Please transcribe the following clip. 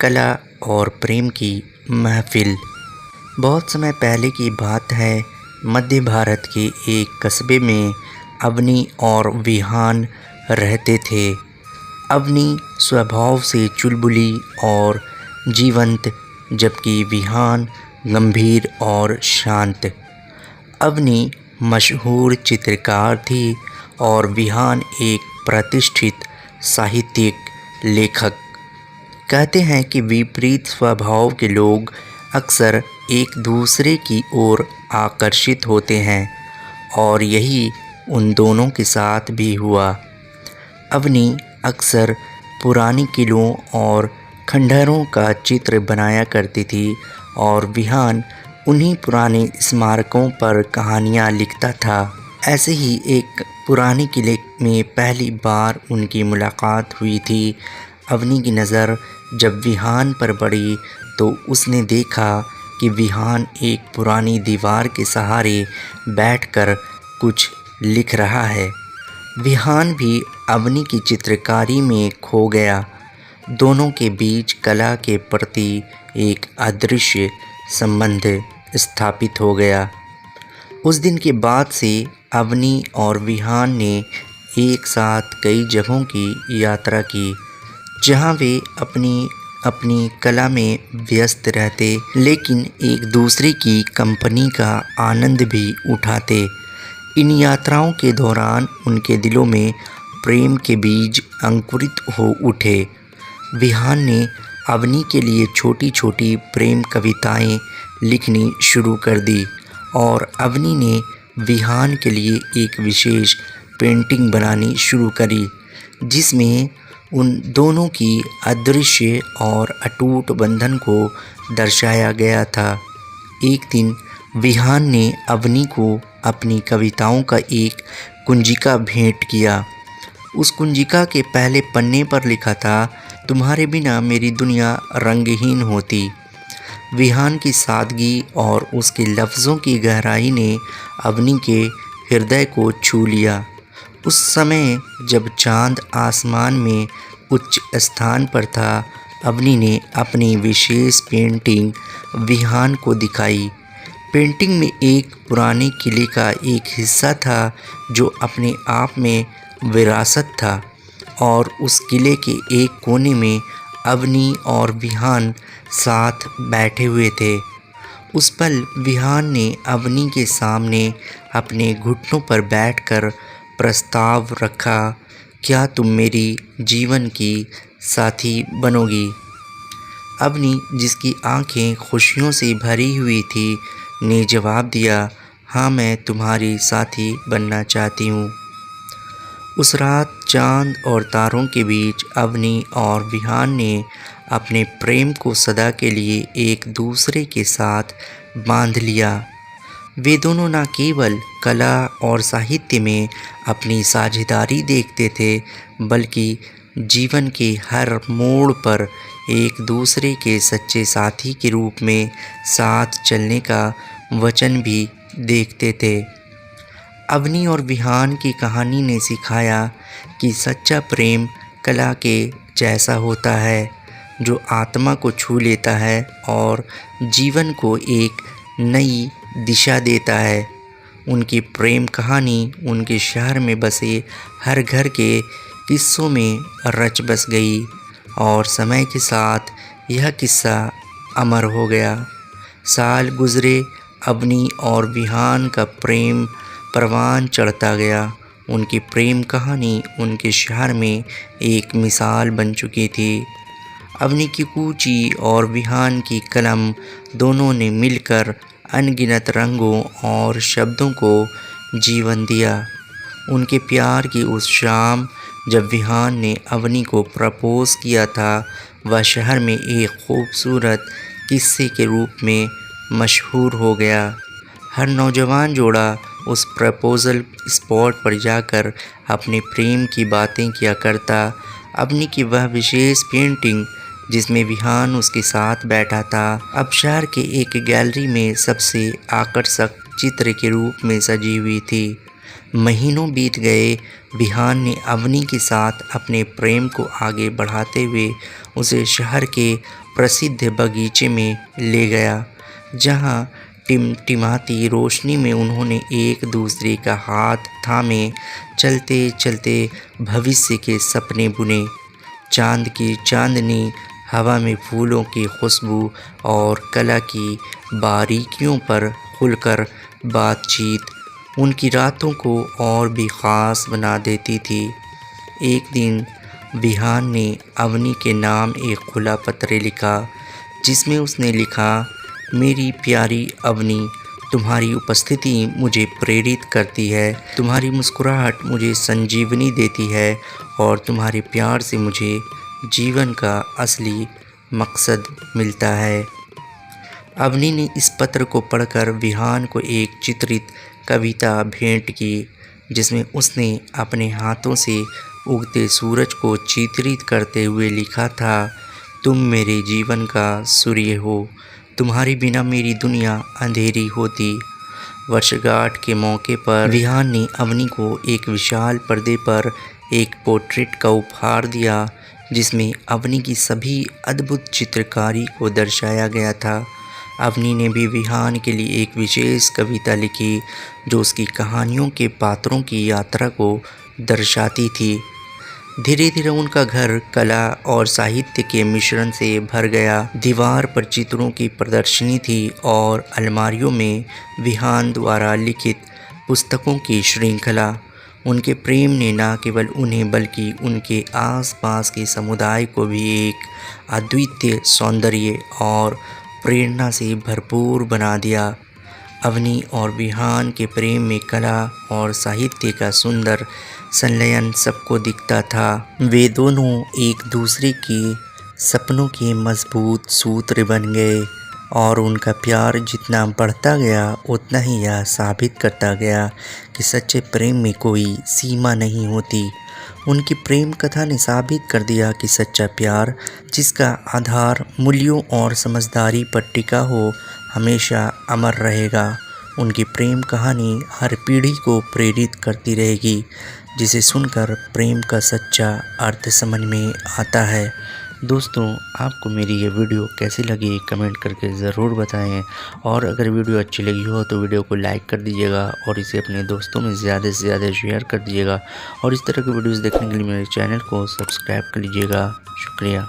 कला और प्रेम की महफिल। बहुत समय पहले की बात है। मध्य भारत के एक कस्बे में अवनी और विहान रहते थे। अवनी स्वभाव से चुलबुली और जीवंत, जबकि विहान गंभीर और शांत। अवनी मशहूर चित्रकार थी और विहान एक प्रतिष्ठित साहित्यिक लेखक। कहते हैं कि विपरीत स्वभाव के लोग अक्सर एक दूसरे की ओर आकर्षित होते हैं, और यही उन दोनों के साथ भी हुआ। अवनी अक्सर पुराने किलों और खंडहरों का चित्र बनाया करती थी, और विहान उन्हीं पुराने स्मारकों पर कहानियाँ लिखता था। ऐसे ही एक पुराने किले में पहली बार उनकी मुलाकात हुई थी। अवनी की नज़र जब विहान पर पड़ी तो उसने देखा कि विहान एक पुरानी दीवार के सहारे बैठकर कुछ लिख रहा है। विहान भी अवनी की चित्रकारी में खो गया। दोनों के बीच कला के प्रति एक अदृश्य संबंध स्थापित हो गया। उस दिन के बाद से अवनी और विहान ने एक साथ कई जगहों की यात्रा की, जहां वे अपनी अपनी कला में व्यस्त रहते, लेकिन एक दूसरे की कंपनी का आनंद भी उठाते। इन यात्राओं के दौरान उनके दिलों में प्रेम के बीज अंकुरित हो उठे। विहान ने अवनी के लिए छोटी छोटी प्रेम कविताएं लिखनी शुरू कर दी, और अवनी ने विहान के लिए एक विशेष पेंटिंग बनानी शुरू करी, जिसमें उन दोनों की अदृश्य और अटूट बंधन को दर्शाया गया था। एक दिन विहान ने अवनी को अपनी कविताओं का एक कुंजिका भेंट किया। उस कुंजिका के पहले पन्ने पर लिखा था, तुम्हारे बिना मेरी दुनिया रंगहीन होती। विहान की सादगी और उसके लफ्ज़ों की गहराई ने अवनी के हृदय को छू लिया। उस समय जब चांद आसमान में उच्च स्थान पर था, अवनी ने अपनी विशेष पेंटिंग विहान को दिखाई। पेंटिंग में एक पुराने किले का एक हिस्सा था जो अपने आप में विरासत था, और उस किले के एक कोने में अवनी और विहान साथ बैठे हुए थे। उस पल विहान ने अवनी के सामने अपने घुटनों पर बैठकर प्रस्ताव रखा, क्या तुम मेरी जीवन की साथी बनोगी? अवनी, जिसकी आंखें खुशियों से भरी हुई थी, ने जवाब दिया, हाँ, मैं तुम्हारी साथी बनना चाहती हूँ। उस रात चांद और तारों के बीच अवनी और विहान ने अपने प्रेम को सदा के लिए एक दूसरे के साथ बांध लिया। वे दोनों न केवल कला और साहित्य में अपनी साझेदारी देखते थे, बल्कि जीवन के हर मोड़ पर एक दूसरे के सच्चे साथी के रूप में साथ चलने का वचन भी देखते थे। अवनी और विहान की कहानी ने सिखाया कि सच्चा प्रेम कला के जैसा होता है, जो आत्मा को छू लेता है और जीवन को एक नई दिशा देता है। उनकी प्रेम कहानी उनके शहर में बसे हर घर के किस्सों में रच बस गई, और समय के साथ यह किस्सा अमर हो गया। साल गुजरे, अवनी और विहान का प्रेम परवान चढ़ता गया। उनकी प्रेम कहानी उनके शहर में एक मिसाल बन चुकी थी। अवनी की कूची और विहान की कलम दोनों ने मिलकर अनगिनत रंगों और शब्दों को जीवन दिया। उनके प्यार की उस शाम जब विहान ने अवनी को प्रपोज किया था, वह शहर में एक खूबसूरत किस्से के रूप में मशहूर हो गया। हर नौजवान जोड़ा उस प्रपोजल स्पॉट पर जाकर अपने प्रेम की बातें किया करता। अवनी की वह विशेष पेंटिंग, जिसमें विहान उसके साथ बैठा था, अब शहर के एक गैलरी में सबसे आकर्षक चित्र के रूप में सजी हुई थी। महीनों बीत गए। विहान ने अवनी के साथ अपने प्रेम को आगे बढ़ाते हुए उसे शहर के प्रसिद्ध बगीचे में ले गया, जहाँ टिमटिमाती रोशनी में उन्होंने एक दूसरे का हाथ थामे चलते चलते भविष्य के सपने बुने। चांद की चांदनी, हवा में फूलों की खुशबू और कला की बारीकियों पर खुलकर बातचीत उनकी रातों को और भी ख़ास बना देती थी। एक दिन विहान ने अवनी के नाम एक खुला पत्र लिखा, जिसमें उसने लिखा, मेरी प्यारी अवनी, तुम्हारी उपस्थिति मुझे प्रेरित करती है, तुम्हारी मुस्कुराहट मुझे संजीवनी देती है और तुम्हारे प्यार से मुझे जीवन का असली मकसद मिलता है। अवनी ने इस पत्र को पढ़कर विहान को एक चित्रित कविता भेंट की, जिसमें उसने अपने हाथों से उगते सूरज को चित्रित करते हुए लिखा था, तुम मेरे जीवन का सूर्य हो, तुम्हारे बिना मेरी दुनिया अंधेरी होती। वर्षगांठ के मौके पर विहान ने अवनी को एक विशाल पर्दे पर एक पोर्ट्रेट का उपहार दिया, जिसमें अवनी की सभी अद्भुत चित्रकारी को दर्शाया गया था। अवनी ने भी विहान के लिए एक विशेष कविता लिखी, जो उसकी कहानियों के पात्रों की यात्रा को दर्शाती थी। धीरे धीरे उनका घर कला और साहित्य के मिश्रण से भर गया। दीवार पर चित्रों की प्रदर्शनी थी और अलमारियों में विहान द्वारा लिखित पुस्तकों की श्रृंखला। उनके प्रेम ने न केवल उन्हें बल्कि उनके आसपास के समुदाय को भी एक अद्वितीय सौंदर्य और प्रेरणा से भरपूर बना दिया। अवनी और विहान के प्रेम में कला और साहित्य का सुंदर संलयन सबको दिखता था। वे दोनों एक दूसरे के सपनों के मजबूत सूत्र बन गए और उनका प्यार जितना बढ़ता गया उतना ही यह साबित करता गया कि सच्चे प्रेम में कोई सीमा नहीं होती। उनकी प्रेम कथा ने साबित कर दिया कि सच्चा प्यार, जिसका आधार मूल्यों और समझदारी पर टिका हो, हमेशा अमर रहेगा। उनकी प्रेम कहानी हर पीढ़ी को प्रेरित करती रहेगी, जिसे सुनकर प्रेम का सच्चा अर्थ समझ में आता है। दोस्तों, आपको मेरी ये वीडियो कैसी लगी कमेंट करके ज़रूर बताएं, और अगर वीडियो अच्छी लगी हो तो वीडियो को लाइक कर दीजिएगा और इसे अपने दोस्तों में ज़्यादा से ज़्यादा शेयर कर दीजिएगा। और इस तरह की वीडियोस देखने के लिए मेरे चैनल को सब्सक्राइब कर लीजिएगा। शुक्रिया।